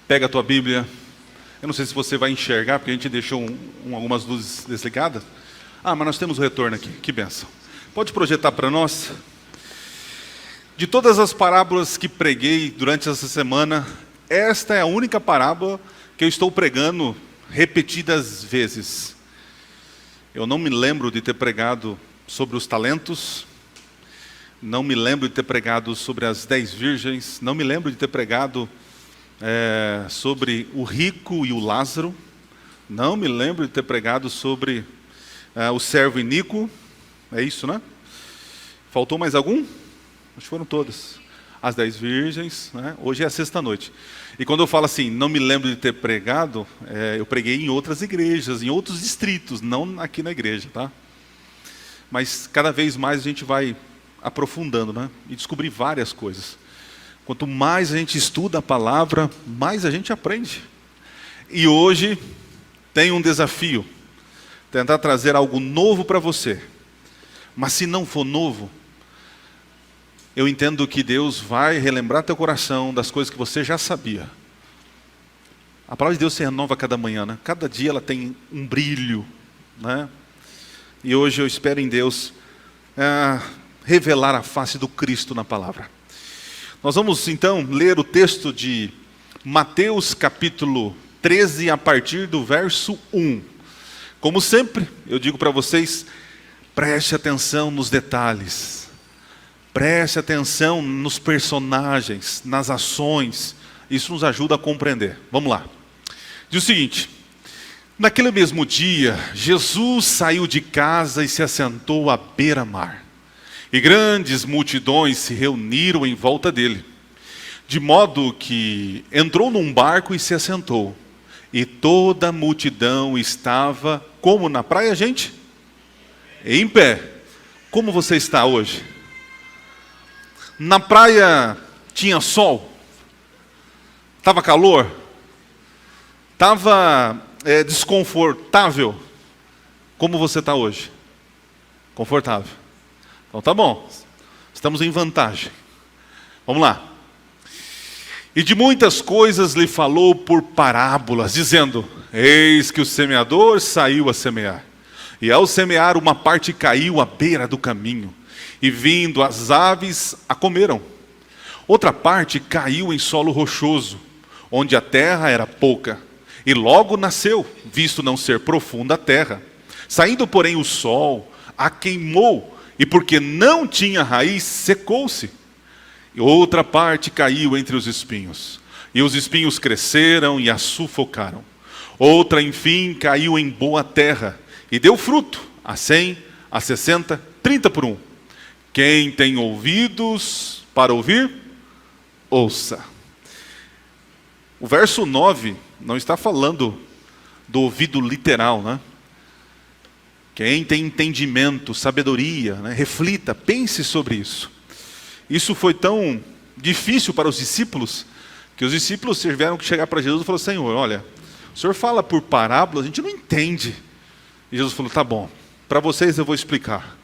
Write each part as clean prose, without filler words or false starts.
Pega a tua Bíblia. Eu não sei se você vai enxergar, porque a gente deixou algumas luzes desligadas. Ah, mas nós temos o retorno aqui, que bênção. Pode projetar para nós? De todas as parábolas que preguei durante essa semana, esta é a única parábola que eu estou pregando repetidas vezes. Eu não me lembro de ter pregado sobre os talentos, não me lembro de ter pregado sobre as 10 virgens, não me lembro de ter pregado sobre o rico e o Lázaro, não me lembro de ter pregado sobre o servo iníquo, é isso, né? Faltou mais algum? Acho que foram todas. As 10 virgens, né? Hoje é a sexta noite. E quando eu falo assim, não me lembro de ter pregado, eu preguei em outras igrejas, em outros distritos, não aqui na igreja, tá? Mas cada vez mais a gente vai aprofundando, né? E descobrir várias coisas. Quanto mais a gente estuda a palavra, mais a gente aprende. E hoje tem um desafio, tentar trazer algo novo para você. Mas se não for novo, eu entendo que Deus vai relembrar teu coração das coisas que você já sabia. A palavra de Deus se renova cada manhã, né? Cada dia ela tem um brilho, né? E hoje eu espero em Deus revelar a face do Cristo na palavra. Nós vamos então ler o texto de Mateus capítulo 13 a partir do verso 1. Como sempre, eu digo para vocês, preste atenção nos detalhes. Preste atenção nos personagens, nas ações. Isso nos ajuda a compreender. Vamos lá. Diz o seguinte: naquele mesmo dia, Jesus saiu de casa e se assentou à beira-mar. E grandes multidões se reuniram em volta dele, de modo que entrou num barco e se assentou. E toda a multidão estava, como na praia, gente? Em pé. Como você está hoje? Na praia tinha sol? Estava calor? Estava desconfortável? Como você está hoje? Confortável. Então tá bom, estamos em vantagem. Vamos lá. E de muitas coisas lhe falou por parábolas, dizendo: eis que o semeador saiu a semear. E ao semear, uma parte caiu à beira do caminho, e vindo as aves a comeram. Outra parte caiu em solo rochoso, onde a terra era pouca, e logo nasceu, visto não ser profunda a terra. Saindo, porém, o sol a queimou, e porque não tinha raiz, secou-se. E outra parte caiu entre os espinhos, e os espinhos cresceram e a sufocaram. Outra, enfim, caiu em boa terra, e deu fruto, a 100, a 60, 30 por 1. Quem tem ouvidos para ouvir, ouça. O verso 9 não está falando do ouvido literal, né? Quem tem entendimento, sabedoria, né? Reflita, pense sobre isso. Isso foi tão difícil para os discípulos, que os discípulos tiveram que chegar para Jesus e falar: Senhor, olha, o Senhor fala por parábolas, a gente não entende. E Jesus falou: tá bom, para vocês eu vou explicar.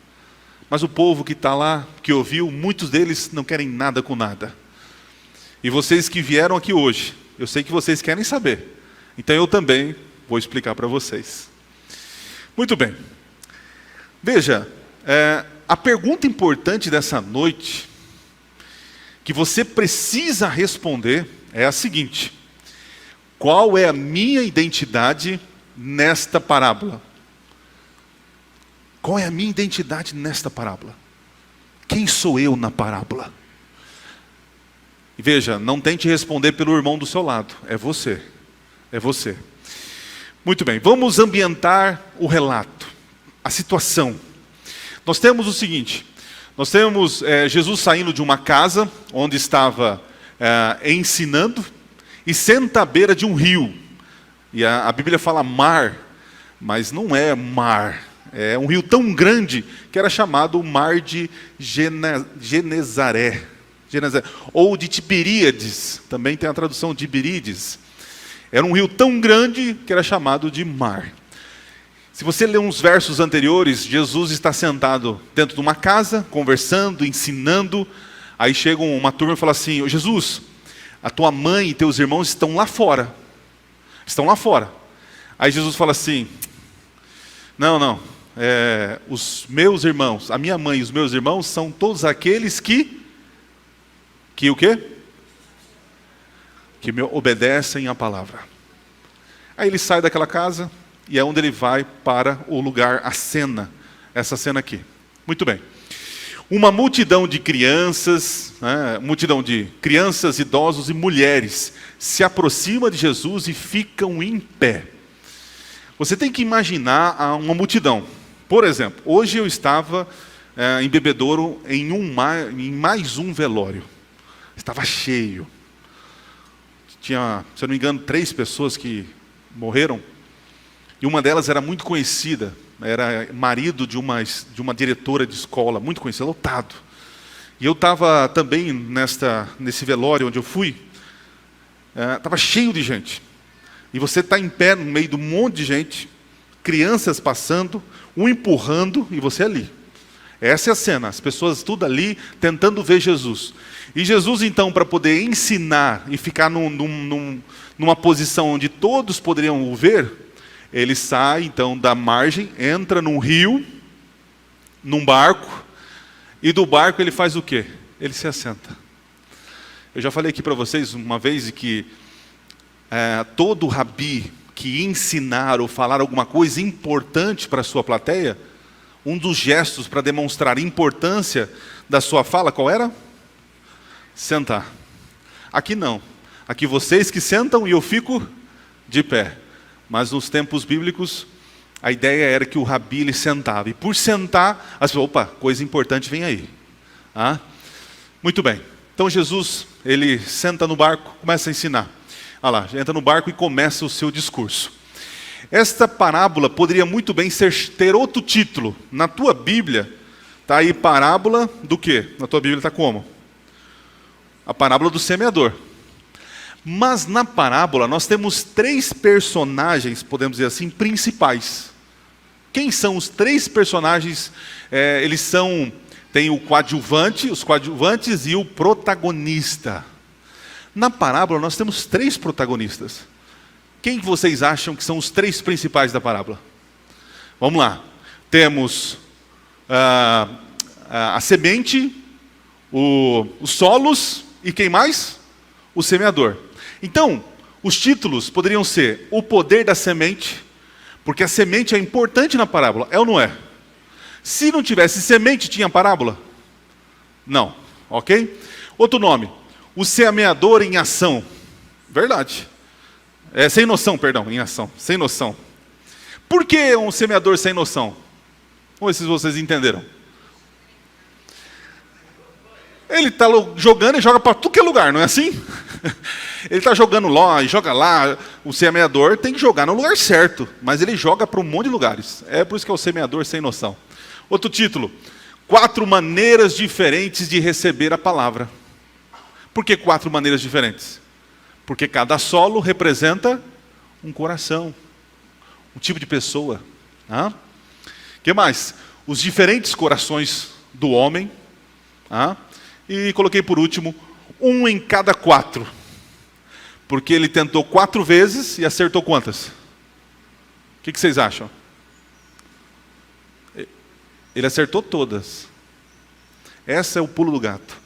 Mas o povo que está lá, que ouviu, muitos deles não querem nada com nada. E vocês que vieram aqui hoje, eu sei que vocês querem saber. Então eu também vou explicar para vocês. Muito bem. Veja, a pergunta importante dessa noite, que você precisa responder, é a seguinte: qual é a minha identidade nesta parábola? Qual é a minha identidade nesta parábola? Quem sou eu na parábola? E veja, não tente responder pelo irmão do seu lado, é você. É você. Muito bem, vamos ambientar o relato, a situação. Nós temos o seguinte: nós temos Jesus saindo de uma casa onde estava ensinando e senta à beira de um rio. E a Bíblia fala mar, mas não é mar. É um rio tão grande que era chamado o Mar de Genezaré, ou de Tiberíades, também tem a tradução de Tiberíades. Era um rio tão grande que era chamado de mar. Se você ler uns versos anteriores, Jesus está sentado dentro de uma casa, conversando, ensinando. Aí chega uma turma e fala assim: Jesus, A tua mãe e teus irmãos estão lá fora. Estão lá fora. Aí Jesus fala assim, não, os meus irmãos, a minha mãe e os meus irmãos são todos aqueles que o quê? Que me obedecem à palavra. Aí ele sai daquela casa e é onde ele vai para o lugar, a cena, essa cena aqui. Muito bem. Uma multidão de crianças, idosos e mulheres se aproxima de Jesus e ficam em pé. Você tem que imaginar uma multidão. Por exemplo, hoje eu estava em Bebedouro em mais um velório. Estava cheio. Tinha, se eu não me engano, 3 pessoas que morreram. E uma delas era muito conhecida. Era marido de uma diretora de escola, muito conhecida, lotado. E eu estava também nesse velório onde eu fui. Estava cheio de gente. E você está em pé no meio de um monte de gente, crianças passando, um empurrando e você ali. Essa é a cena, as pessoas tudo ali tentando ver Jesus. E Jesus então, para poder ensinar e ficar numa posição onde todos poderiam o ver, ele sai então da margem, entra num rio, num barco, e do barco ele faz o quê? Ele se assenta. Eu já falei aqui para vocês uma vez que todo rabi que ensinar ou falar alguma coisa importante para a sua plateia, um dos gestos para demonstrar a importância da sua fala, qual era? Sentar. Aqui não. Aqui vocês que sentam e eu fico de pé. Mas nos tempos bíblicos, a ideia era que o rabi ele sentava. E por sentar, as pessoas, opa, coisa importante vem aí. Muito bem. Então Jesus, ele senta no barco, começa a ensinar. Olha lá, entra no barco e começa o seu discurso. Esta parábola poderia muito bem ter outro título. Na tua Bíblia, está aí parábola do quê? Na tua Bíblia está como? A parábola do semeador. Mas na parábola nós temos 3 personagens, podemos dizer assim, principais. Quem são os 3 personagens? Tem os coadjuvantes e o protagonista. Na parábola nós temos 3 protagonistas. Quem vocês acham que são os 3 principais da parábola? Vamos lá. Temos a semente, os solos e quem mais? O semeador. Então, os títulos poderiam ser o poder da semente, porque a semente é importante na parábola, é ou não é? Se não tivesse semente, tinha parábola? Não, ok? Outro nome, o semeador em ação. Verdade. Sem noção, perdão, em ação, sem noção. Por que um semeador sem noção? Vamos ver se vocês entenderam. Ele está jogando e joga para tudo que é lugar, não é assim? Ele está jogando lá e joga lá. O semeador tem que jogar no lugar certo, mas ele joga para um monte de lugares. É por isso que é o semeador sem noção. Outro título, 4 maneiras diferentes de receber a palavra. Por que 4 maneiras diferentes? Porque cada solo representa um coração, um tipo de pessoa. O que mais? Os diferentes corações do homem. E coloquei por último, 1 em cada 4. Porque ele tentou 4 vezes e acertou quantas? O que vocês acham? Ele acertou todas. Esse é o pulo do gato.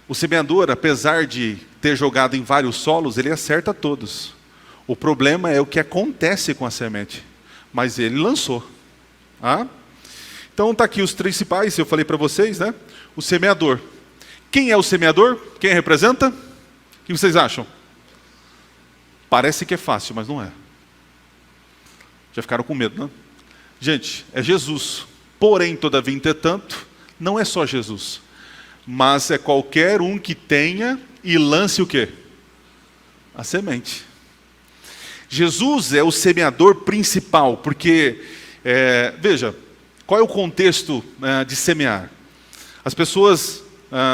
O semeador, apesar de ter jogado em vários solos, ele acerta todos. O problema é o que acontece com a semente. Mas ele lançou. Então está aqui os principais, eu falei para vocês, né? O semeador. Quem é o semeador? Quem representa? O que vocês acham? Parece que é fácil, mas não é. Já ficaram com medo, né? Gente, é Jesus. Porém, todavia, entretanto, não é só Jesus. Mas é qualquer um que tenha e lance o quê? A semente. Jesus é o semeador principal, porque, veja, qual é o contexto de semear? As pessoas,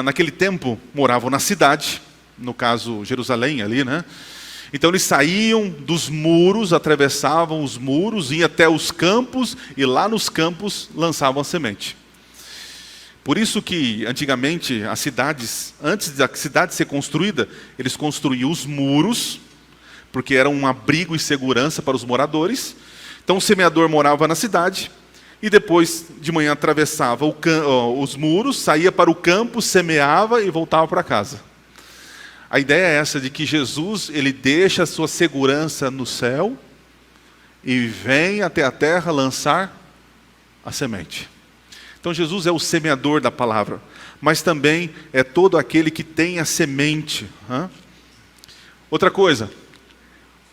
naquele tempo, moravam na cidade, no caso, Jerusalém ali, né? Então eles saíam dos muros, atravessavam os muros, iam até os campos, e lá nos campos lançavam a semente. Por isso que antigamente as cidades, antes da cidade ser construída, eles construíam os muros, porque era um abrigo e segurança para os moradores. Então o semeador morava na cidade e depois de manhã atravessava os muros, saía para o campo, semeava e voltava para casa. A ideia é essa de que Jesus, ele deixa a sua segurança no céu e vem até a terra lançar a semente. Então Jesus é o semeador da palavra, mas também é todo aquele que tem a semente. Outra coisa,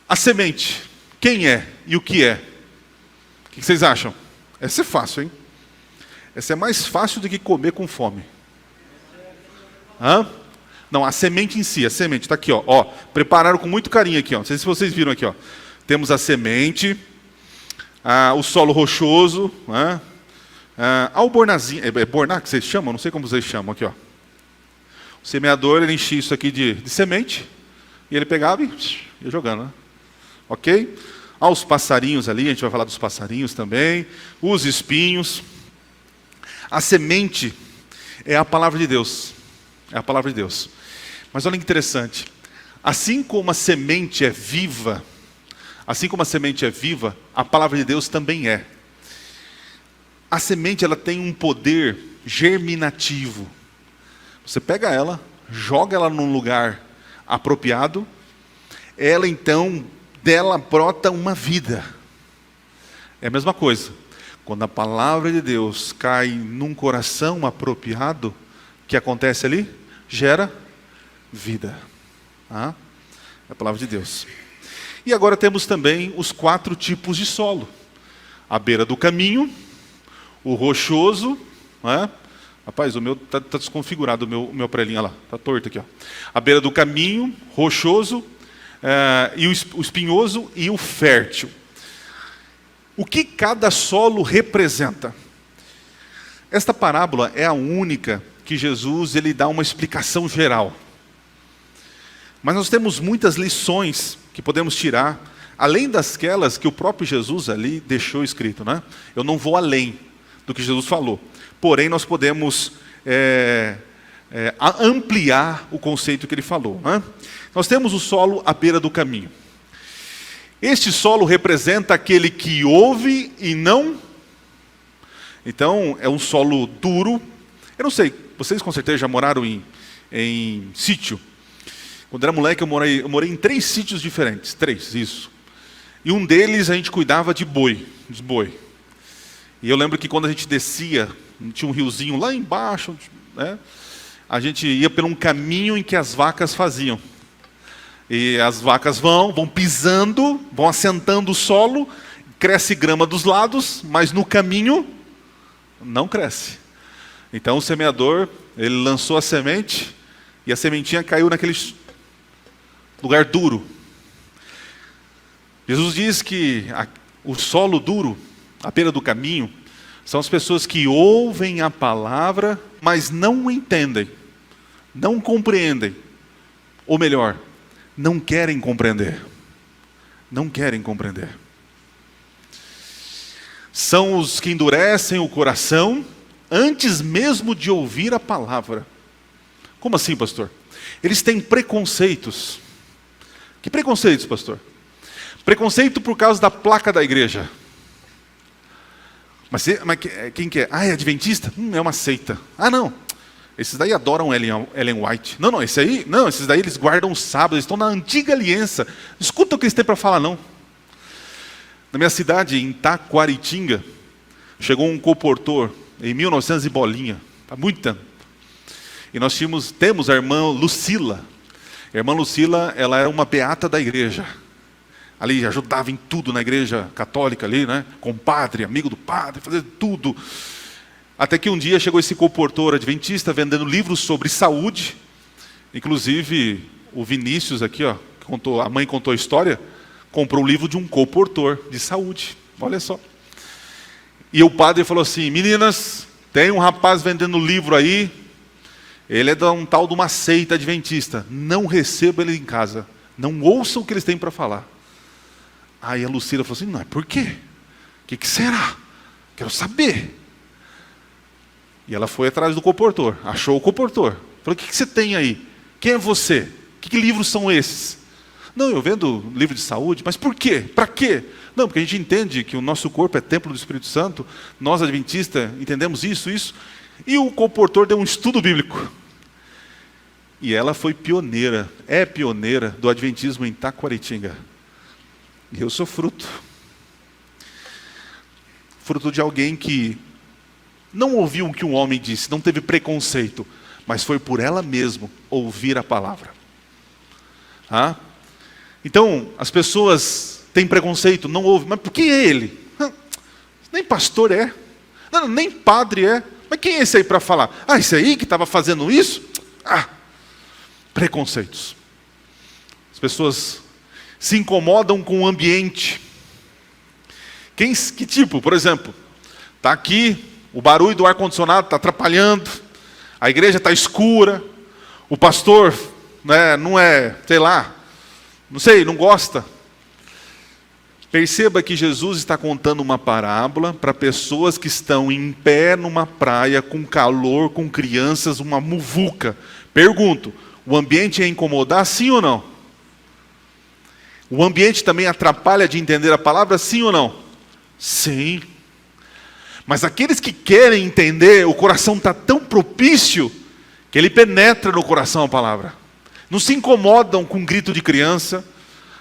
a semente, quem é e o que é? O que vocês acham? Essa é fácil, hein? Essa é mais fácil do que comer com fome. Não, a semente em si, a semente, está aqui, ó. Prepararam com muito carinho aqui, ó. Não sei se vocês viram aqui, ó. Temos a semente, o solo rochoso, o bornazinho, é borná que vocês chamam? Não sei como vocês chamam aqui, ó. O semeador, ele enchia isso aqui de semente, e ele pegava e ia jogando, né? Ok? Os passarinhos ali, a gente vai falar dos passarinhos também, os espinhos. A semente é a palavra de Deus, é a palavra de Deus. Mas olha que interessante, assim como a semente é viva, a palavra de Deus também é. A semente, ela tem um poder germinativo. Você pega ela, joga ela num lugar apropriado, ela então, dela brota uma vida. É a mesma coisa. Quando a palavra de Deus cai num coração apropriado, o que acontece ali? Gera vida. É a palavra de Deus. E agora temos também os 4 tipos de solo. A beira do caminho, o rochoso, rapaz, o meu está desconfigurado, o meu prelinho, olha lá, está torto aqui, ó. A beira do caminho, rochoso, e o espinhoso e o fértil. O que cada solo representa? Esta parábola é a única que Jesus ele dá uma explicação geral. Mas nós temos muitas lições que podemos tirar, além daquelas que o próprio Jesus ali deixou escrito, né? Eu não vou além do que Jesus falou. Porém, nós podemos ampliar o conceito que ele falou, né? Nós temos o solo à beira do caminho. Este solo representa aquele que ouve e não. Então, é um solo duro. Eu não sei, vocês com certeza já moraram em sítio. Quando era moleque, eu morei em 3 sítios diferentes. 3, isso. E um deles a gente cuidava de boi. E eu lembro que quando a gente descia, tinha um riozinho lá embaixo, né? A gente ia por um caminho em que as vacas faziam. E as vacas vão pisando, vão assentando o solo, cresce grama dos lados, mas no caminho não cresce. Então o semeador, ele lançou a semente e a sementinha caiu naquele lugar duro. Jesus diz que o solo duro, à beira do caminho, são as pessoas que ouvem a palavra, mas não entendem, não compreendem. Ou melhor, não querem compreender. Não querem compreender. São os que endurecem o coração antes mesmo de ouvir a palavra. Como assim, pastor? Eles têm preconceitos. Que preconceitos, pastor? Preconceito por causa da placa da igreja. Mas quem que é? É adventista? É uma seita. Não. Esses daí adoram Ellen White. Não, esses daí eles guardam o sábado, eles estão na antiga aliança. Escuta o que eles têm para falar, não. Na minha cidade, em Taquaritinga, chegou um colportor, em 1900 e bolinha, há muito tempo. E nós temos a irmã Lucila. A irmã Lucila, ela era uma beata da igreja. Ali ajudava em tudo na igreja católica ali, né? Compadre, amigo do padre, fazia tudo. Até que um dia chegou esse colportor adventista vendendo livros sobre saúde. Inclusive, o Vinícius aqui, ó, a mãe contou a história, comprou o livro de um colportor de saúde. Olha só. E o padre falou assim: meninas, tem um rapaz vendendo livro aí, ele é de um tal de uma seita adventista. Não receba ele em casa. Não ouçam o que eles têm para falar. Aí a Lucila falou assim: não, por quê? O que será? Quero saber. E ela foi atrás do comportor, achou o comportor. Falou, o que você tem aí? Quem é você? Que livros são esses? Não, eu vendo livro de saúde, mas por quê? Para quê? Não, porque a gente entende que o nosso corpo é templo do Espírito Santo, nós adventistas entendemos isso. E o comportor deu um estudo bíblico. E ela foi pioneira, é pioneira do adventismo em Taquaritinga. E eu sou fruto de alguém que não ouviu o que um homem disse, não teve preconceito, mas foi por ela mesma ouvir a palavra. Então, as pessoas têm preconceito, não ouvem, mas por que é ele? Nem pastor é, não, nem padre é, mas quem é esse aí para falar? Esse aí que estava fazendo isso? Preconceitos. As pessoas se incomodam com o ambiente. Que tipo? Por exemplo, está aqui, o barulho do ar-condicionado está atrapalhando, a igreja está escura, o pastor não é, sei lá, não gosta. Perceba que Jesus está contando uma parábola para pessoas que estão em pé numa praia, com calor, com crianças, uma muvuca. Pergunto, o ambiente é incomodar, sim ou não? O ambiente também atrapalha de entender a palavra, sim ou não? Sim. Mas aqueles que querem entender, o coração está tão propício, que ele penetra no coração a palavra. Não se incomodam com um grito de criança.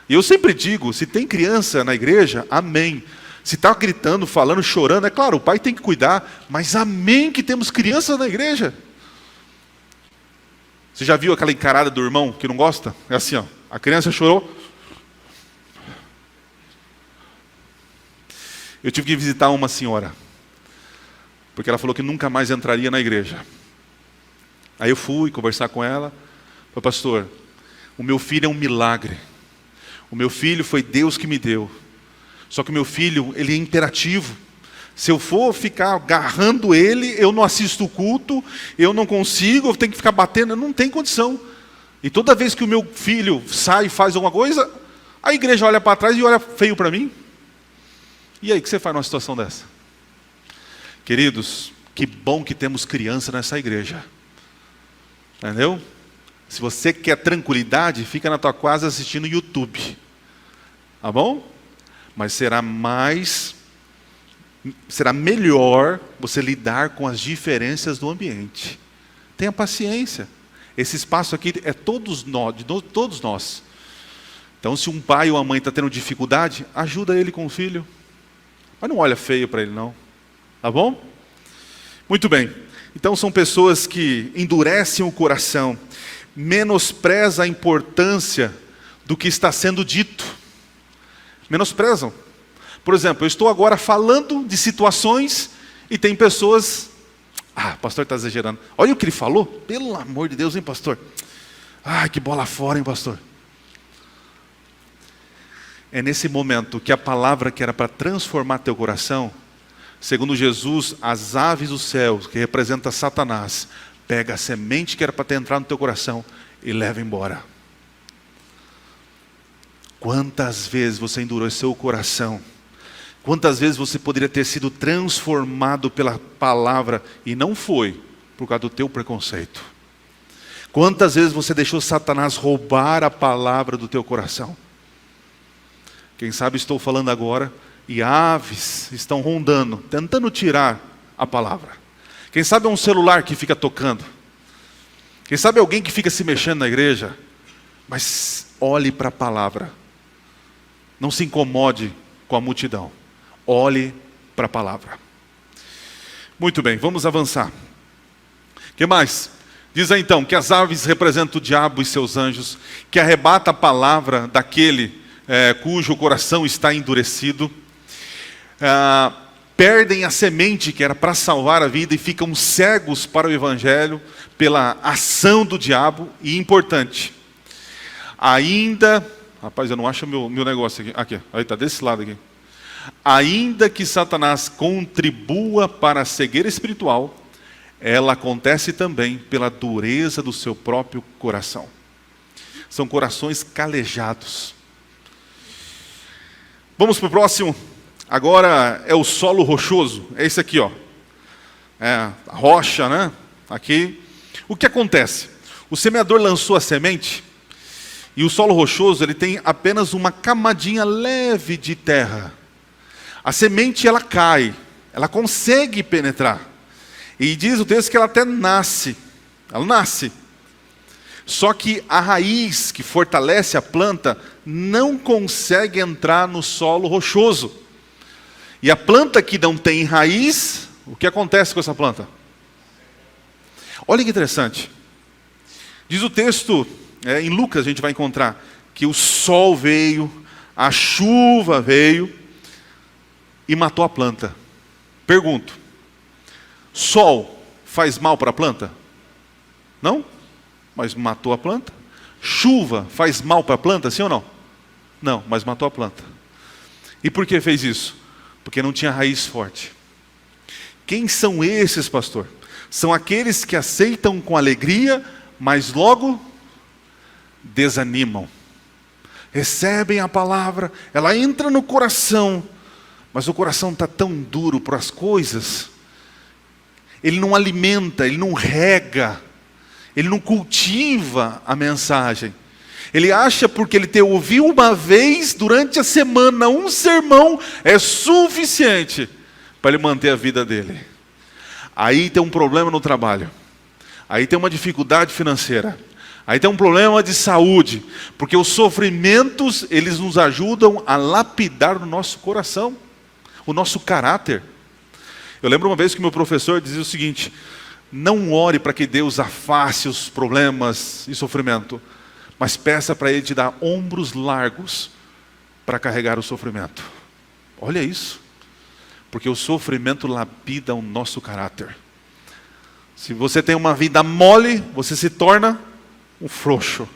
E eu sempre digo, se tem criança na igreja, amém. Se está gritando, falando, chorando, é claro, o pai tem que cuidar, mas amém que temos crianças na igreja. Você já viu aquela encarada do irmão que não gosta? É assim, a criança chorou. Eu tive que visitar uma senhora, porque ela falou que nunca mais entraria na igreja. Aí eu fui conversar com ela. Falei, pastor, o meu filho é um milagre. O meu filho foi Deus que me deu. Só que o meu filho, ele é imperativo. Se eu for ficar agarrando ele, eu não assisto o culto, eu não consigo, eu tenho que ficar batendo, não tem condição. E toda vez que o meu filho sai e faz alguma coisa, a igreja olha para trás e olha feio para mim. E aí, o que você faz numa situação dessa? Queridos, que bom que temos criança nessa igreja. Entendeu? Se você quer tranquilidade, fica na tua casa assistindo YouTube. Tá bom? Mas será melhor você lidar com as diferenças do ambiente. Tenha paciência. Esse espaço aqui é todos nós. Então, se um pai ou uma mãe está tendo dificuldade, ajuda ele com o filho. Mas não olha feio para ele, não. Tá bom? Muito bem. Então, são pessoas que endurecem o coração, menosprezam a importância do que está sendo dito. Menosprezam. Por exemplo, eu estou agora falando de situações e tem pessoas... o pastor está exagerando. Olha o que ele falou. Pelo amor de Deus, hein, pastor? Que bola fora, hein, pastor? É nesse momento que a palavra que era para transformar teu coração, segundo Jesus, as aves do céu, que representa Satanás, pega a semente que era para ter entrado no teu coração e leva embora. Quantas vezes você endureceu o coração? Quantas vezes você poderia ter sido transformado pela palavra e não foi, por causa do teu preconceito? Quantas vezes você deixou Satanás roubar a palavra do teu coração? Quem sabe estou falando agora e aves estão rondando, tentando tirar a palavra. Quem sabe é um celular que fica tocando. Quem sabe é alguém que fica se mexendo na igreja. Mas olhe para a palavra. Não se incomode com a multidão. Olhe para a palavra. Muito bem, vamos avançar. O que mais? Diz aí então que as aves representam o diabo e seus anjos, que arrebata a palavra daquele cujo coração está endurecido. Perdem a semente que era para salvar a vida e ficam cegos para o evangelho pela ação do diabo. E importante, ainda... Rapaz, eu não acho meu negócio aqui. Aí está desse lado aqui. Ainda que Satanás contribua para a cegueira espiritual, ela acontece também pela dureza do seu próprio coração. São corações calejados. Vamos para o próximo. Agora é o solo rochoso. É esse aqui, ó. a rocha, né? Aqui. O que acontece? O semeador lançou a semente e o solo rochoso ele tem apenas uma camadinha leve de terra. A semente ela cai, ela consegue penetrar. E diz o texto que ela até nasce. Ela nasce. Só que a raiz que fortalece a planta não consegue entrar no solo rochoso. E a planta que não tem raiz, o que acontece com essa planta? Olha que interessante. Diz o texto, em Lucas a gente vai encontrar, que o sol veio, a chuva veio e matou a planta. Pergunto, sol faz mal para a planta? Não? Mas matou a planta. Chuva faz mal para a planta, sim ou não? Não, mas matou a planta. E por que fez isso? Porque não tinha raiz forte. Quem são esses, pastor? São aqueles que aceitam com alegria, mas logo desanimam. Recebem a palavra, ela entra no coração, mas o coração está tão duro para as coisas, ele não alimenta, ele não rega, ele não cultiva a mensagem. Ele acha porque ele ouviu uma vez durante a semana um sermão é suficiente para ele manter a vida dele. Aí tem um problema no trabalho, aí tem uma dificuldade financeira, aí tem um problema de saúde, porque os sofrimentos eles nos ajudam a lapidar o nosso coração, o nosso caráter. Eu lembro uma vez que meu professor dizia o seguinte: não ore para que Deus afaste os problemas e sofrimento, mas peça para Ele te dar ombros largos para carregar o sofrimento. Olha isso, porque o sofrimento lapida o nosso caráter. Se você tem uma vida mole, você se torna um frouxo.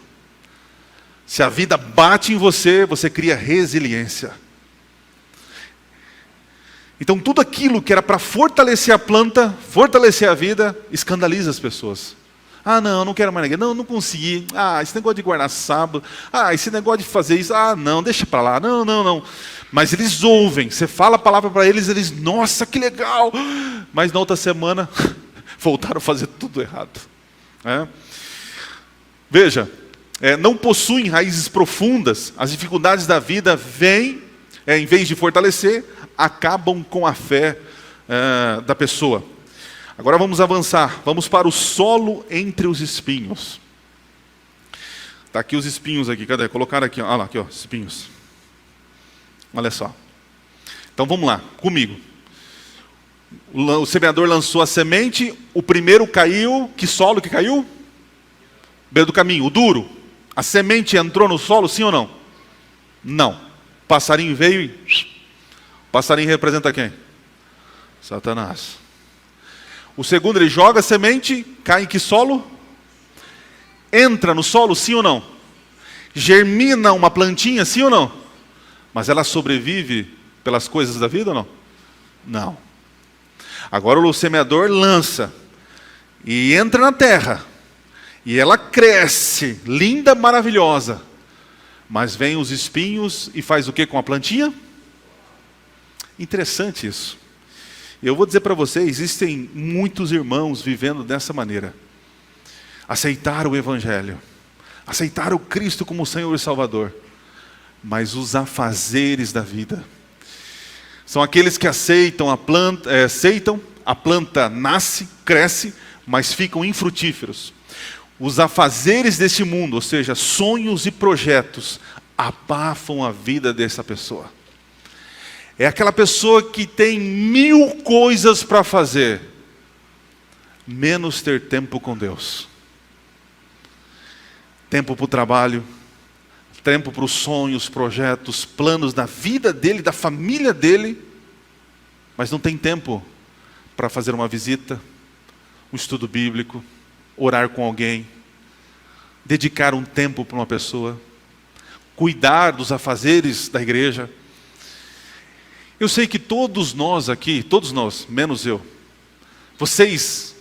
Se a vida bate em você, você cria resiliência. Então tudo aquilo que era para fortalecer a planta, fortalecer a vida, escandaliza as pessoas. Ah, não quero mais ninguém. Não consegui. Ah, esse negócio de guardar sábado. Ah, esse negócio de fazer isso. Ah, não, deixa para lá. Não. Mas eles ouvem. Você fala a palavra para eles, eles, nossa, que legal. Mas na outra semana, voltaram a fazer tudo errado. Veja, não possuem raízes profundas. As dificuldades da vida vêm, em vez de fortalecer, acabam com a fé da pessoa. Agora vamos avançar, vamos para o solo entre os espinhos. Está aqui os espinhos aqui, cadê? Colocaram aqui, olha lá, aqui, ó, espinhos. Olha só. Então vamos lá, comigo. O semeador lançou a semente, o primeiro caiu, que solo que caiu? Beira do caminho, o duro. A semente entrou no solo, sim ou não? Não. O passarinho veio e... O passarinho representa quem? Satanás. O segundo, ele joga a semente, cai em que solo? Entra no solo, sim ou não? Germina uma plantinha, sim ou não? Mas ela sobrevive pelas coisas da vida ou não? Não. Agora o semeador lança e entra na terra. E ela cresce, linda, maravilhosa. Mas vem os espinhos e faz o que com a plantinha? Interessante isso. Eu vou dizer para vocês, existem muitos irmãos vivendo dessa maneira. Aceitaram o Evangelho, aceitaram o Cristo como Senhor e Salvador, mas os afazeres da vida são aqueles que aceitam a planta nasce, cresce, mas ficam infrutíferos. Os afazeres deste mundo, ou seja, sonhos e projetos, abafam a vida dessa pessoa. É aquela pessoa que tem 1000 coisas para fazer, menos ter tempo com Deus. Tempo para o trabalho, tempo para os sonhos, projetos, planos da vida dele, da família dele, mas não tem tempo para fazer uma visita, um estudo bíblico, orar com alguém, dedicar um tempo para uma pessoa, cuidar dos afazeres da igreja. Eu sei que todos nós aqui, todos nós, menos eu, vocês,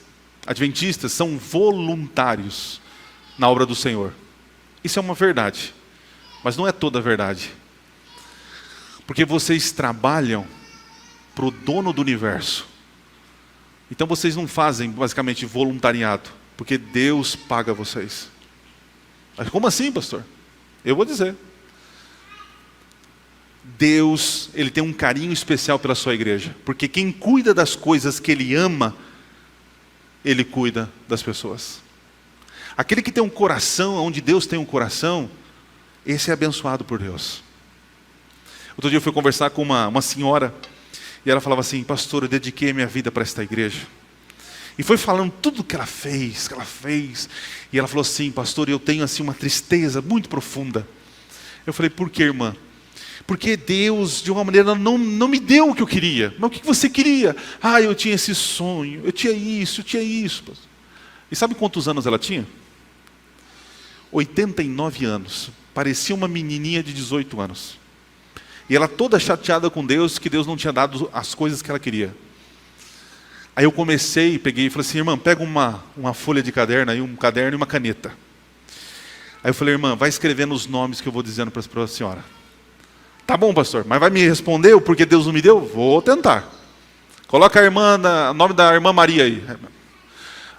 adventistas, são voluntários na obra do Senhor. Isso é uma verdade, mas não é toda a verdade. Porque vocês trabalham para o dono do universo. Então vocês não fazem basicamente voluntariado, porque Deus paga vocês. Mas como assim, pastor? Eu vou dizer. Deus, Ele tem um carinho especial pela sua igreja, porque quem cuida das coisas que Ele ama, Ele cuida das pessoas. Aquele que tem um coração, onde Deus tem um coração, esse é abençoado por Deus. Outro dia eu fui conversar com uma senhora, e ela falava assim: pastor, eu dediquei a minha vida para esta igreja. E foi falando tudo que ela fez, e ela falou assim: pastor, eu tenho assim uma tristeza muito profunda. Eu falei: por que, irmã? Porque Deus, de uma maneira, não me deu o que eu queria. Mas o que você queria? Ah, eu tinha esse sonho, eu tinha isso. E sabe quantos anos ela tinha? 89 anos. Parecia uma menininha de 18 anos. E ela toda chateada com Deus, que Deus não tinha dado as coisas que ela queria. Aí eu peguei e falei assim: irmã, pega uma folha de caderno, aí um caderno e uma caneta. Aí eu falei: irmã, vai escrevendo os nomes que eu vou dizendo para a senhora. Tá bom, pastor, mas vai me responder o porquê Deus não me deu? Vou tentar. Coloca o nome da irmã Maria aí.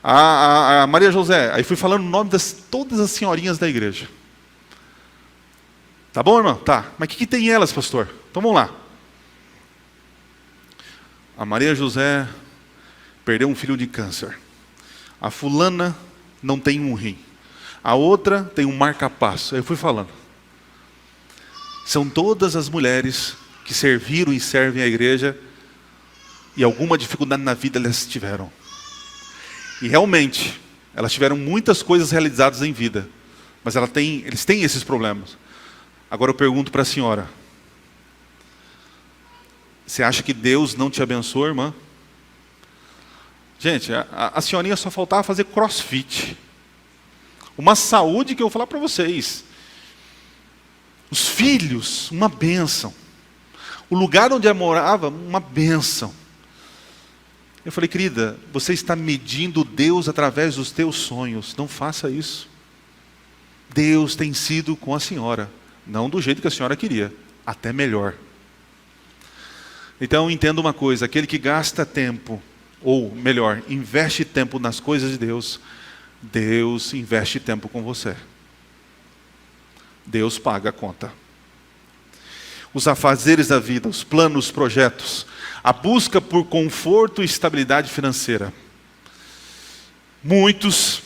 A Maria José. Aí fui falando o nome de todas as senhorinhas da igreja. Tá bom, irmão? Tá. Mas o que tem elas, pastor? Então vamos lá. A Maria José perdeu um filho de câncer. A fulana não tem um rim. A outra tem um marca-passo. Aí eu fui falando. São todas as mulheres que serviram e servem a igreja e alguma dificuldade na vida elas tiveram. E realmente, elas tiveram muitas coisas realizadas em vida, mas eles têm esses problemas. Agora eu pergunto para a senhora: você acha que Deus não te abençoa, irmã? Gente, a senhorinha só faltava fazer crossfit. Uma saúde que eu vou falar para vocês. Os filhos, uma bênção. O lugar onde ela morava, uma bênção. Eu falei: querida, você está medindo Deus através dos teus sonhos. Não faça isso. Deus tem sido com a senhora. Não do jeito que a senhora queria. Até melhor. Então entenda uma coisa: aquele que gasta tempo, ou melhor, investe tempo nas coisas de Deus, Deus investe tempo com você. Deus paga a conta. Os afazeres da vida, os planos, os projetos, a busca por conforto e estabilidade financeira. Muitos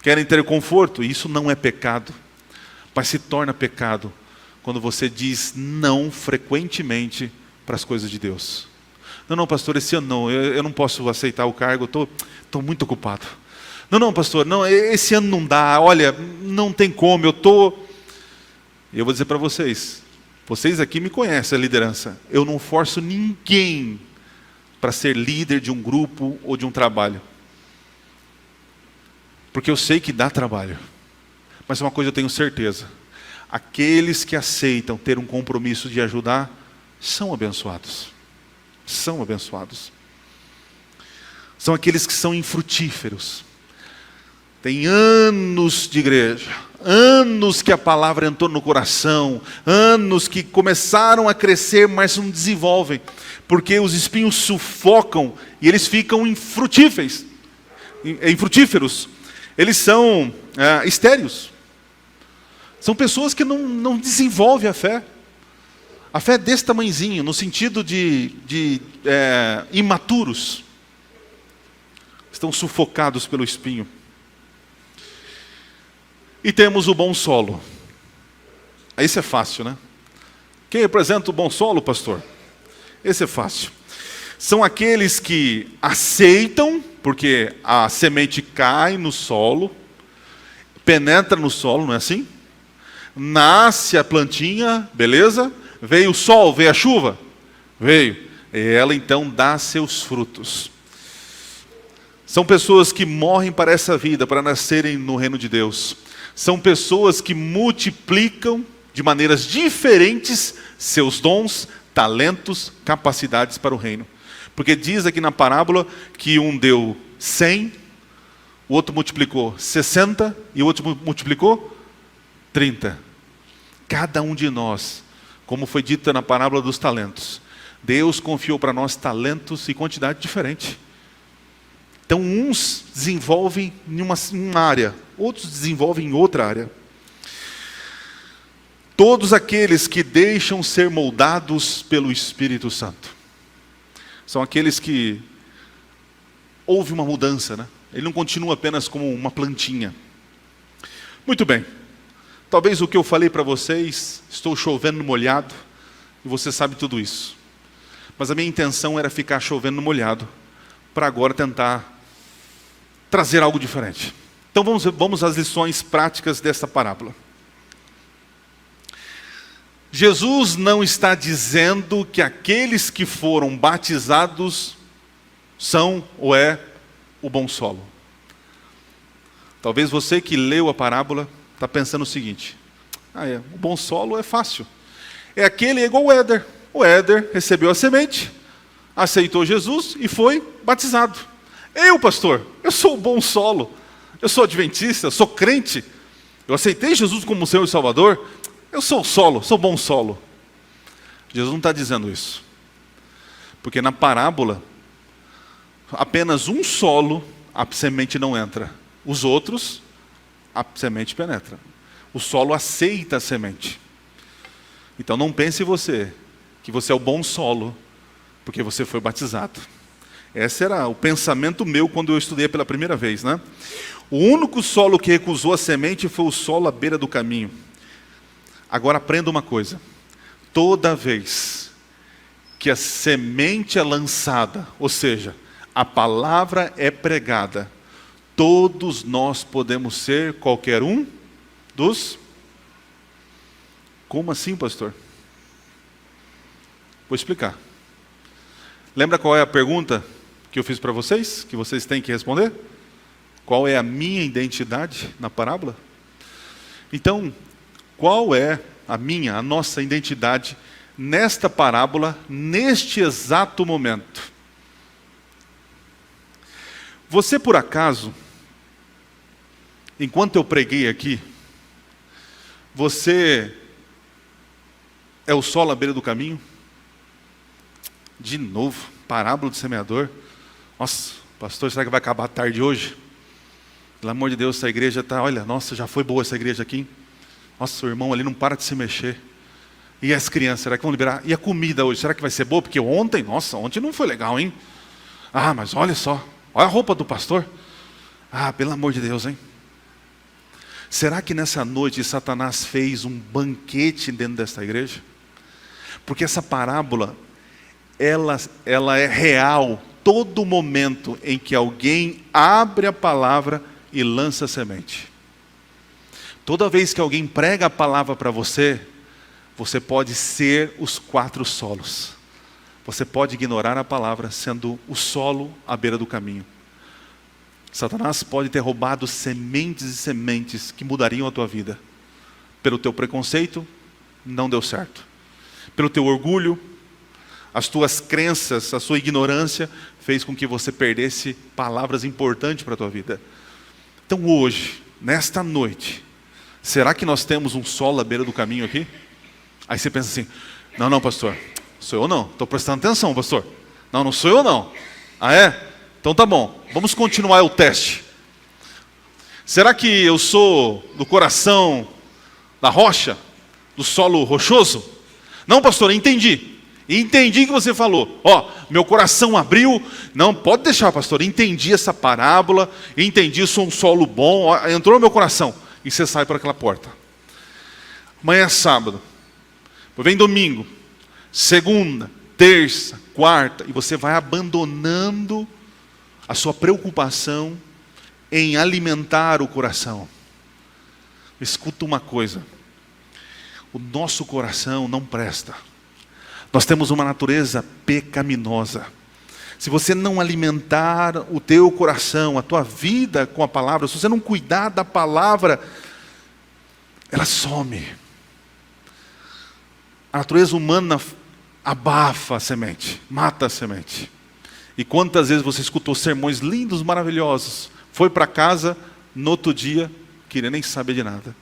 querem ter conforto, e isso não é pecado, mas se torna pecado quando você diz não frequentemente para as coisas de Deus. Não, pastor, esse ano não, eu não posso aceitar o cargo, estou muito ocupado. Não, pastor, não, esse ano não dá, olha, não tem como, eu vou dizer para vocês aqui me conhecem a liderança, eu não forço ninguém para ser líder de um grupo ou de um trabalho. Porque eu sei que dá trabalho. Mas uma coisa eu tenho certeza: aqueles que aceitam ter um compromisso de ajudar, são abençoados. São abençoados. São aqueles que são infrutíferos. Tem anos de igreja, anos que a palavra entrou no coração, anos que começaram a crescer, mas não desenvolvem, porque os espinhos sufocam e eles ficam infrutíferos. Eles são estéreis. São pessoas que não desenvolvem a fé. A fé é desse tamanhozinho, no sentido de imaturos. Estão sufocados pelo espinho. E temos o bom solo. Esse é fácil, né? Quem representa o bom solo, pastor? Esse é fácil. São aqueles que aceitam, porque a semente cai no solo, penetra no solo, não é assim? Nasce a plantinha, beleza? Veio o sol, veio a chuva? Veio. E ela então dá seus frutos. São pessoas que morrem para essa vida, para nascerem no reino de Deus. São pessoas que multiplicam de maneiras diferentes seus dons, talentos, capacidades para o reino. Porque diz aqui na parábola que um deu 100, o outro multiplicou 60 e o outro multiplicou 30. Cada um de nós, como foi dito na parábola dos talentos, Deus confiou para nós talentos e quantidade diferente. Então, uns desenvolvem em uma área, outros desenvolvem em outra área. Todos aqueles que deixam ser moldados pelo Espírito Santo são aqueles que houve uma mudança, né? Ele não continua apenas como uma plantinha. Muito bem. Talvez o que eu falei para vocês, estou chovendo no molhado, e você sabe tudo isso. Mas a minha intenção era ficar chovendo no molhado, para agora tentar trazer algo diferente. Então vamos às lições práticas dessa parábola. Jesus não está dizendo que aqueles que foram batizados são ou é o bom solo. Talvez você que leu a parábola está pensando o seguinte: o bom solo é fácil. É igual o Éder. O Éder recebeu a semente, aceitou Jesus e foi batizado. Eu, pastor, eu sou o bom solo. Eu sou adventista, eu sou crente. Eu aceitei Jesus como Senhor e Salvador. Eu sou o solo, sou bom solo. Jesus não está dizendo isso. Porque na parábola, apenas um solo, a semente não entra. Os outros, a semente penetra. O solo aceita a semente. Então não pense você, que você é o bom solo, porque você foi batizado. Esse era o pensamento meu quando eu estudei pela primeira vez, né? O único solo que recusou a semente foi o solo à beira do caminho. Agora aprenda uma coisa: toda vez que a semente é lançada, ou seja, a palavra é pregada, todos nós podemos ser qualquer um dos... Como assim, pastor? Vou explicar. Lembra qual é a pergunta que eu fiz para vocês, que vocês têm que responder? Qual é a minha identidade na parábola? Então, qual é a nossa identidade nesta parábola, neste exato momento? Você, por acaso, enquanto eu preguei aqui, você é o solo à beira do caminho? De novo, parábola do semeador. Nossa, pastor, será que vai acabar tarde hoje? Pelo amor de Deus, essa igreja está... Olha, nossa, já foi boa essa igreja aqui, hein? Nossa, o irmão ali não para de se mexer. E as crianças, será que vão liberar? E a comida hoje, será que vai ser boa? Porque ontem não foi legal, hein? Mas olha só, olha a roupa do pastor. Pelo amor de Deus, hein? Será que nessa noite Satanás fez um banquete dentro desta igreja? Porque essa parábola, ela é real todo momento em que alguém abre a palavra e lança a semente. Toda vez que alguém prega a palavra para você, você pode ser os 4 solos. Você pode ignorar a palavra sendo o solo à beira do caminho. Satanás pode ter roubado sementes e sementes que mudariam a tua vida. Pelo teu preconceito, não deu certo. Pelo teu orgulho, as tuas crenças, a sua ignorância, fez com que você perdesse palavras importantes para a tua vida. Então hoje, nesta noite, será que nós temos um solo à beira do caminho aqui? Aí você pensa assim: não, pastor, sou eu não, estou prestando atenção, pastor. Não sou eu não. É? Então tá bom, vamos continuar o teste. Será que eu sou do coração da rocha, do solo rochoso? Não, pastor, entendi que você falou. Meu coração abriu. Não, pode deixar, pastor, entendi essa parábola, entendi, sou um solo bom, entrou no meu coração. E você sai por aquela porta. Amanhã é sábado, vem domingo, segunda, terça, quarta, e você vai abandonando a sua preocupação em alimentar o coração. Escuta uma coisa: o nosso coração não presta. Nós temos uma natureza pecaminosa. Se você não alimentar o teu coração, a tua vida com a palavra, se você não cuidar da palavra, ela some. A natureza humana abafa a semente, mata a semente. E quantas vezes você escutou sermões lindos, maravilhosos, foi para casa, no outro dia, queria nem saber de nada.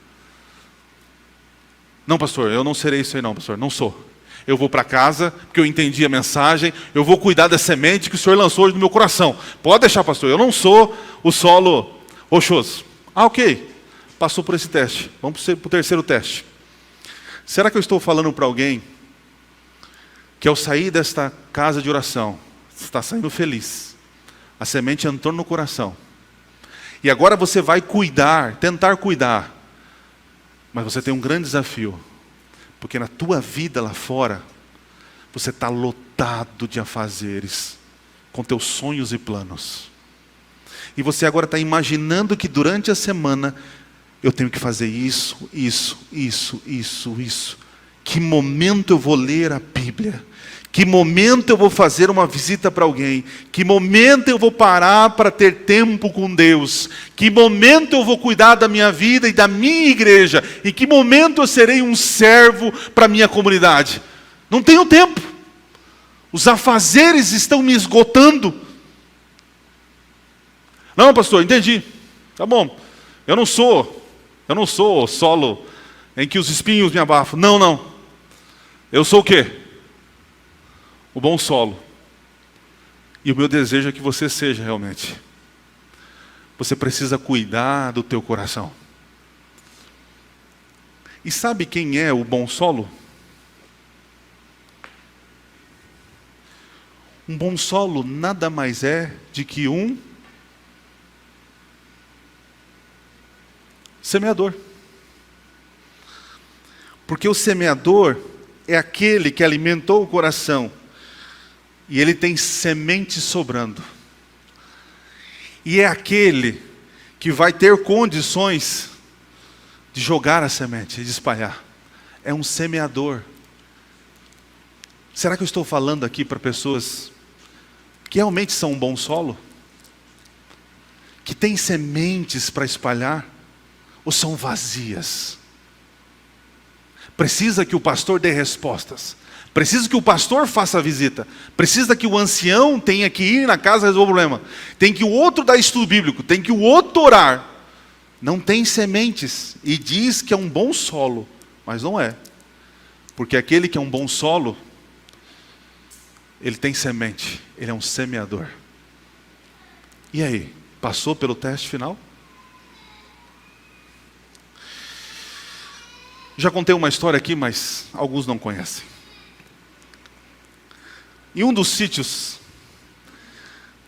Não, pastor, eu não serei isso aí não, pastor, não sou. Eu vou para casa, porque eu entendi a mensagem, eu vou cuidar da semente que o Senhor lançou hoje no meu coração. Pode deixar, pastor, eu não sou o solo rochoso. Ah, ok. Passou por esse teste. Vamos para o terceiro teste. Será que eu estou falando para alguém que ao sair desta casa de oração, está saindo feliz, a semente entrou no coração, e agora você vai cuidar, tentar cuidar, mas você tem um grande desafio, porque na tua vida lá fora, você está lotado de afazeres, com teus sonhos e planos. E você agora está imaginando que durante a semana, eu tenho que fazer isso. Que momento eu vou ler a Bíblia? Que momento eu vou fazer uma visita para alguém? Que momento eu vou parar para ter tempo com Deus? Que momento eu vou cuidar da minha vida e da minha igreja? Em que momento eu serei um servo para a minha comunidade? Não tenho tempo. Os afazeres estão me esgotando. Não, pastor, entendi. Tá bom. Eu não sou o solo em que os espinhos me abafam. Não. Eu sou o quê? O bom solo. E o meu desejo é que você seja realmente. Você precisa cuidar do teu coração. E sabe quem é o bom solo? Um bom solo nada mais é de que um semeador. Porque o semeador é aquele que alimentou o coração e ele tem semente sobrando. E é aquele que vai ter condições de jogar a semente, de espalhar. É um semeador. Será que eu estou falando aqui para pessoas que realmente são um bom solo? Que têm sementes para espalhar? Ou são vazias? Precisa que o pastor dê respostas. Precisa que o pastor faça a visita. Precisa que o ancião tenha que ir na casa resolver o problema. Tem que o outro dar estudo bíblico. Tem que o outro orar. Não tem sementes. E diz que é um bom solo. Mas não é. Porque aquele que é um bom solo, ele tem semente. Ele é um semeador. E aí? Passou pelo teste final? Já contei uma história aqui, mas alguns não conhecem. Em um dos sítios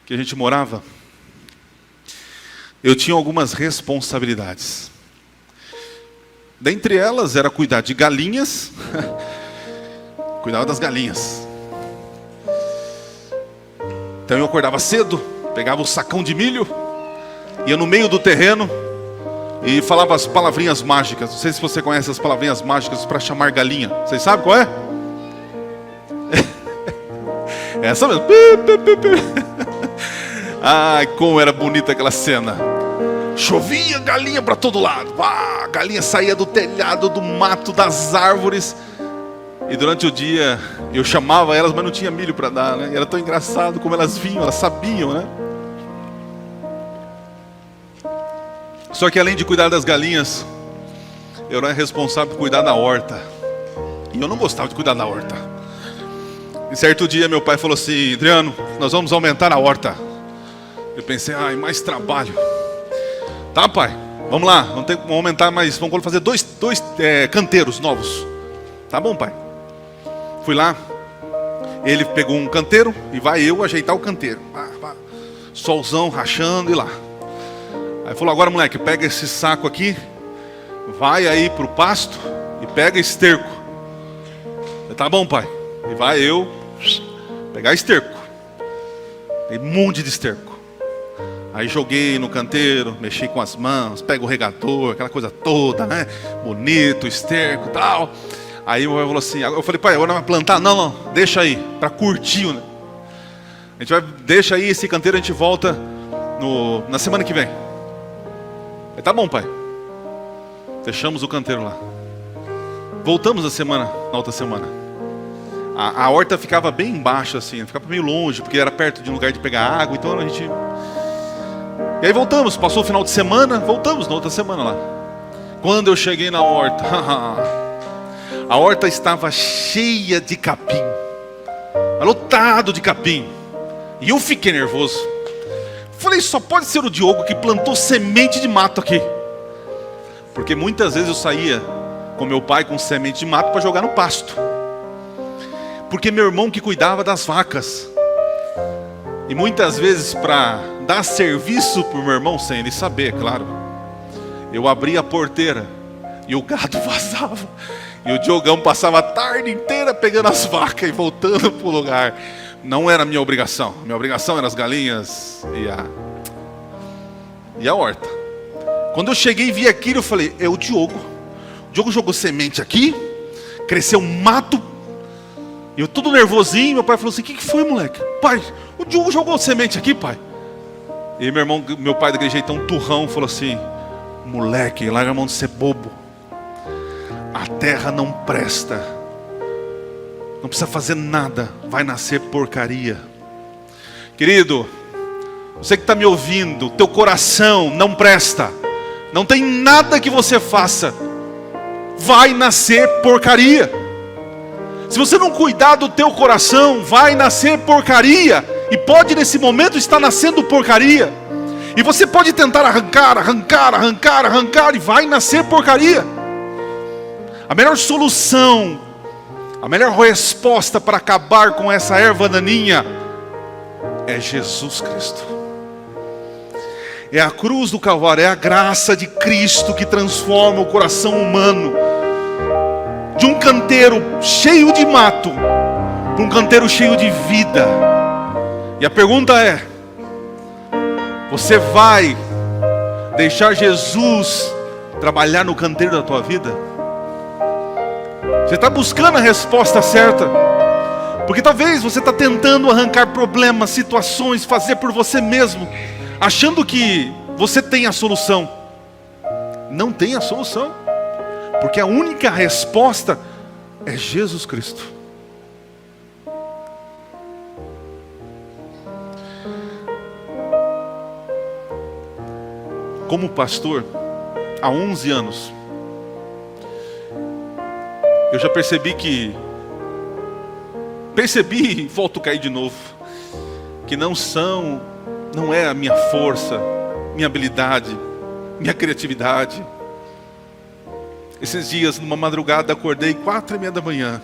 que a gente morava, eu tinha algumas responsabilidades. Dentre elas era cuidar de galinhas, cuidava das galinhas. Então eu acordava cedo, pegava o sacão de milho, ia no meio do terreno e falava as palavrinhas mágicas. Não sei se você conhece as palavrinhas mágicas para chamar galinha. Vocês sabem qual é? Essa mesmo. Ai, como era bonita aquela cena. Chovia galinha para todo lado. A galinha saía do telhado, do mato, das árvores. E durante o dia eu chamava elas, mas não tinha milho para dar, né? E era tão engraçado como elas vinham, elas sabiam, né? Só que além de cuidar das galinhas, eu era responsável por cuidar da horta. E eu não gostava de cuidar da horta. E certo dia meu pai falou assim: Adriano, nós vamos aumentar a horta. Eu pensei, mais trabalho. Tá, pai, vamos lá, vamos aumentar mais, vamos fazer dois canteiros novos. Tá bom, pai. Fui lá, ele pegou um canteiro e vai eu ajeitar o canteiro. Solzão rachando e lá. Aí falou: agora, moleque, pega esse saco aqui, vai aí pro pasto e pega esterco. Eu, tá bom, pai. E vai eu pegar esterco. Tem um monte de esterco. Aí joguei no canteiro, mexi com as mãos, pego o regador, aquela coisa toda, né? Bonito, esterco e tal. Aí meu pai falou assim, eu falei: pai, agora vai plantar? Não, deixa aí, para curtir, né? A gente vai, deixa aí esse canteiro, a gente volta na semana que vem. Aí, tá bom, pai. Fechamos o canteiro lá. Voltamos na outra semana. A horta ficava bem embaixo assim, ficava meio longe, porque era perto de um lugar de pegar água, então a gente... E aí voltamos, passou o final de semana, voltamos na outra semana lá. Quando eu cheguei na horta, A horta estava cheia de capim, lotado de capim. E eu fiquei nervoso. Falei, só pode ser o Diogo que plantou semente de mato aqui. Porque muitas vezes eu saía com meu pai com semente de mato para jogar no pasto. Porque meu irmão que cuidava das vacas. E muitas vezes, para dar serviço para o meu irmão, sem ele saber, claro, eu abria a porteira e o gado vazava. E o Diogão passava a tarde inteira pegando as vacas e voltando para o lugar. Não era minha obrigação. Minha obrigação eram as galinhas e a horta. Quando eu cheguei e vi aquilo, eu falei, é o Diogo. O Diogo jogou semente aqui, cresceu um mato. E eu todo nervosinho, meu pai falou assim, o que foi, moleque? Pai, o Diogo jogou semente aqui, pai. E meu pai daquele jeitão turrão, falou assim, moleque, larga a mão de ser bobo. A terra não presta. Não precisa fazer nada, vai nascer porcaria. Querido, você que está me ouvindo, teu coração não presta. Não tem nada que você faça, vai nascer porcaria. Se você não cuidar do teu coração, vai nascer porcaria. E pode nesse momento estar nascendo porcaria. E você pode tentar arrancar, e vai nascer porcaria. A melhor solução, a melhor resposta para acabar com essa erva daninha é Jesus Cristo. É a cruz do Calvário, é a graça de Cristo que transforma o coração humano de um canteiro cheio de mato para um canteiro cheio de vida. E a pergunta é: você vai deixar Jesus trabalhar no canteiro da tua vida? Você está buscando a resposta certa? Porque talvez você está tentando arrancar problemas, situações, fazer por você mesmo, achando que você tem a solução. Não tem a solução, porque a única resposta é Jesus Cristo. Como pastor, há 11 anos, eu já percebi e volto a cair de novo, que não é a minha força, minha habilidade, minha criatividade. Esses dias, numa madrugada, acordei 4:30 da manhã,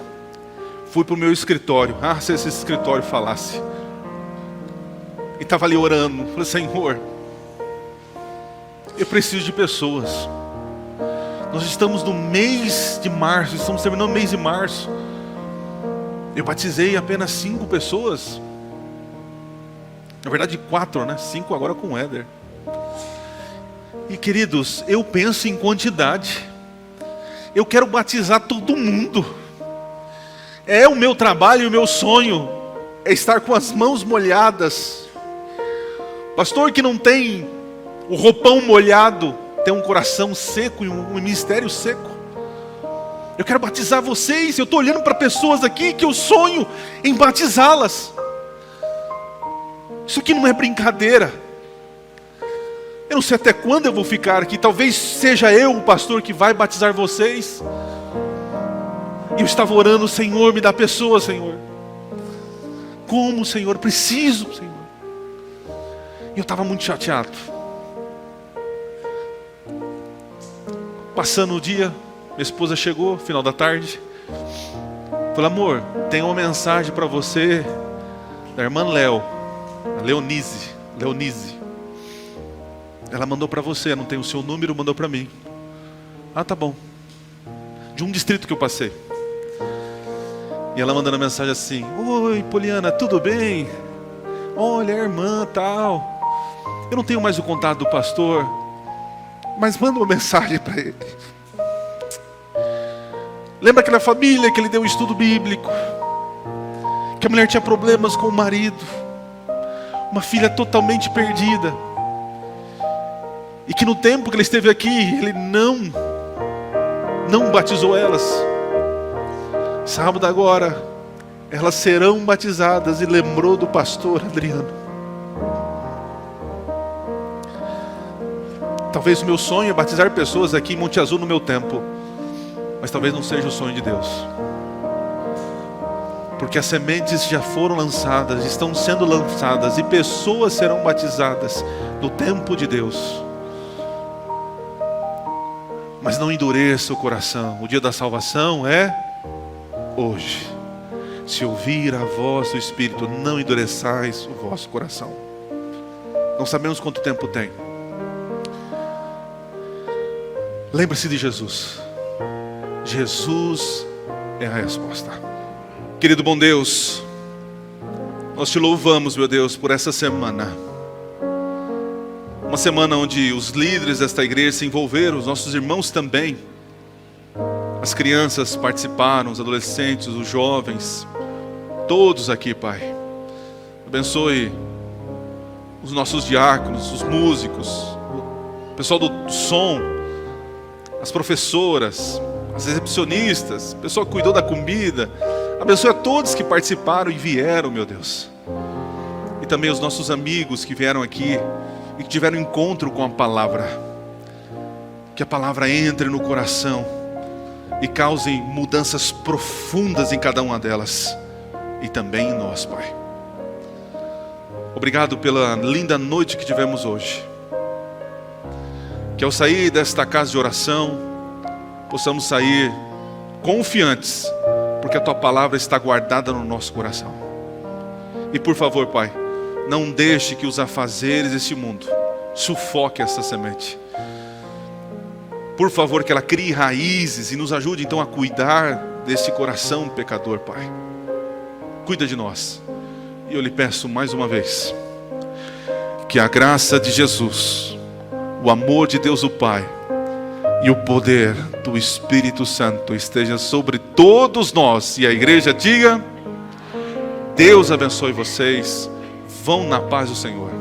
fui para o meu escritório. Se esse escritório falasse. E estava ali orando, falei, Senhor, eu preciso de pessoas. Nós estamos no mês de março, estamos terminando o mês de março. Eu batizei apenas 5 pessoas. Na verdade 4, né? 5 agora com o Éder. E queridos, eu penso em quantidade. Eu quero batizar todo mundo. É o meu trabalho e o meu sonho é estar com as mãos molhadas. Pastor que não tem o roupão molhado, tem um coração seco e um ministério seco. Eu quero batizar vocês. Eu estou olhando para pessoas aqui que eu sonho em batizá-las. Isso aqui não é brincadeira. Eu não sei até quando eu vou ficar aqui. Talvez seja eu o pastor que vai batizar vocês. E eu estava orando, Senhor, me dá pessoas, Senhor. Como, Senhor? Preciso, Senhor. E eu estava muito chateado. Passando o dia, minha esposa chegou, final da tarde. Falei, amor, tem uma mensagem para você da irmã Leonise. Ela mandou para você, não tem o seu número, mandou para mim. Tá bom. De um distrito que eu passei. E ela mandando a mensagem assim: oi, Poliana, tudo bem? Olha, a irmã tal. Eu não tenho mais o contato do pastor, mas manda uma mensagem para ele. Lembra aquela família que ele deu um estudo bíblico? Que a mulher tinha problemas com o marido. Uma filha totalmente perdida. E que no tempo que ele esteve aqui, ele não batizou elas. Sábado agora, elas serão batizadas. E lembrou do pastor Adriano. Talvez o meu sonho é batizar pessoas aqui em Monte Azul no meu tempo. Mas talvez não seja o sonho de Deus. Porque as sementes já foram lançadas, estão sendo lançadas, e pessoas serão batizadas no tempo de Deus. Mas não endureça o coração. O dia da salvação é hoje. Se ouvir a voz do Espírito, não endureçais o vosso coração. Não sabemos quanto tempo tem. Lembre-se de Jesus. Jesus é a resposta. Querido bom Deus, nós te louvamos, meu Deus, por essa semana. Uma semana onde os líderes desta igreja se envolveram, os nossos irmãos também. As crianças participaram, os adolescentes, os jovens, todos aqui, Pai. Abençoe os nossos diáconos, os músicos, o pessoal do som, as professoras, as recepcionistas, o pessoal que cuidou da comida. Abençoe a todos que participaram e vieram, meu Deus. E também os nossos amigos que vieram aqui e que tiveram encontro com a palavra. Que a palavra entre no coração e cause mudanças profundas em cada uma delas. E também em nós, Pai. Obrigado pela linda noite que tivemos hoje. Que ao sair desta casa de oração, possamos sair confiantes, porque a Tua palavra está guardada no nosso coração. E por favor, Pai, não deixe que os afazeres deste mundo sufoquem essa semente. Por favor, que ela crie raízes e nos ajude então a cuidar desse coração pecador, Pai. Cuida de nós. E eu lhe peço mais uma vez, que a graça de Jesus, o amor de Deus o Pai e o poder do Espírito Santo esteja sobre todos nós. E a igreja diga: Deus abençoe vocês. Vão na paz do Senhor.